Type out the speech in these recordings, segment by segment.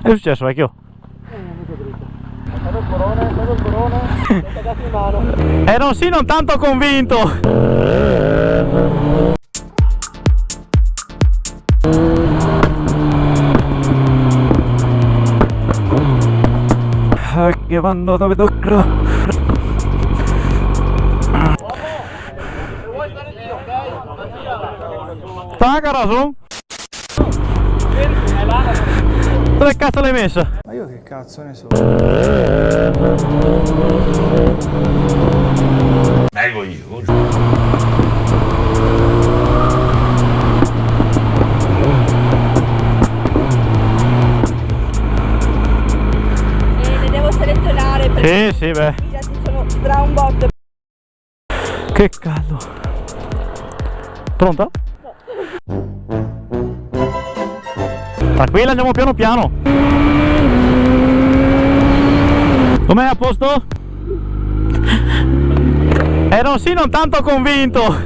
Che è successo, vecchio? Vedo il corone, mi ho cagato in mano. Non sì, non tanto convinto. Che vanno dove tocca. Se vuoi stare lì, ok? Stacca, Rasu. Dove cazzo l'hai messa? Ma io che cazzo ne so? Nego io. Le devo selezionare perché Sì, beh. sono tra un bot. Che caldo. Pronta? Tranquilla, andiamo piano piano. Com'è, a posto? Non sì, non tanto convinto.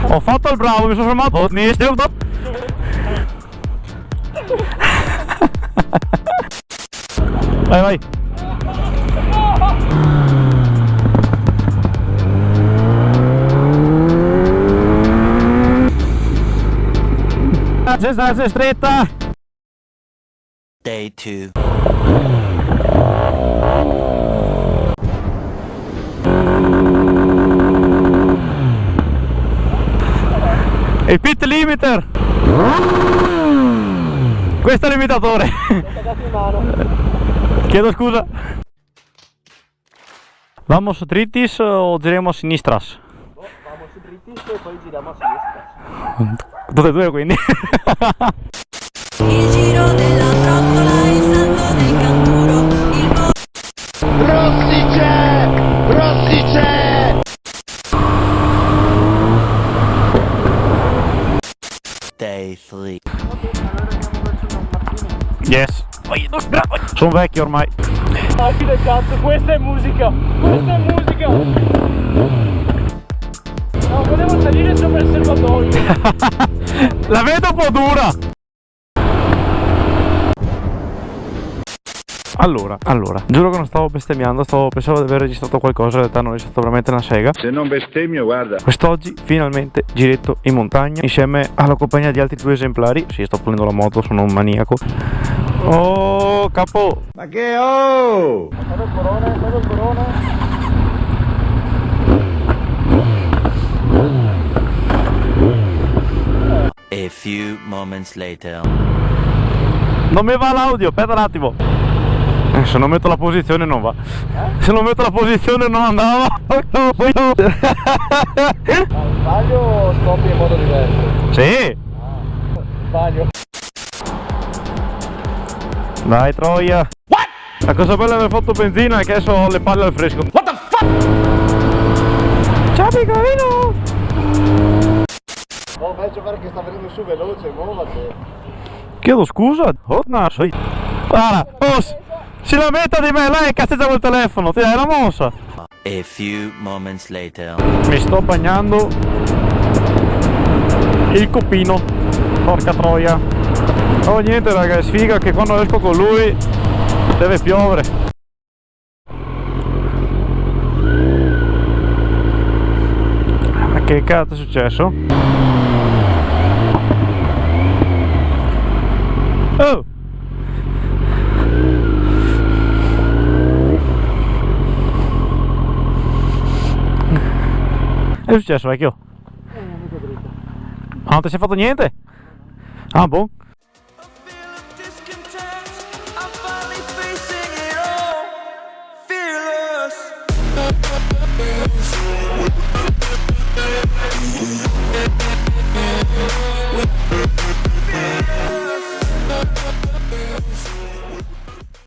Ho fatto il bravo, mi sono fermato. Vai, vai. Grazie, stretta. Day 2. Il pit limiter. Questo è il limitatore. Mi ho cagato in mano. Chiedo scusa. Vamos dritis o giriamo a sinistras? Vamo su drittis e poi giriamo a sinistra. Tutte e due, quindi. Il giro della trottola, il salto del canguro, il Rossi c'è! Day 3. Yes. Sono vecchio ormai. Ah, che del cazzo, questa è musica! Questa è musica! No, volevo salire sopra il serbatoio. La vedo un po' dura. Allora, giuro che non stavo bestemmiando, pensavo di aver registrato qualcosa, in realtà non ho registrato veramente una sega. Se non bestemmio, guarda. Quest'oggi finalmente giretto in montagna insieme alla compagnia di altri 2 esemplari. Sì, sto pulendo la moto, sono un maniaco. Oh, capo! Ma che oh! Vedo il corone. A few moments later. Non mi va l'audio, aspetta un attimo. Se non metto la posizione non va. Se non metto la posizione non andava. Sbaglio o scopri in modo diverso? Sì! Sbaglio. Dai, troia! What? La cosa bella di aver fatto benzina è che adesso ho le palle al fresco. What the fuck? Ciao piccolino! Oh, peggio perché sta venendo su veloce, muovati. Chiedo scusa? Oh, no, sei. Guarda, si lamenta di me, lei cazzeggia col telefono, ti dai la mossa. A few moments later. Mi sto bagnando il copino, porca troia. Oh niente raga, è sfiga che quando esco con lui deve piovere. Ma che cazzo è successo? Oh! Che è successo, vecchio? Mica dritto. Ah, non ti sei fatto niente? Ah, boh.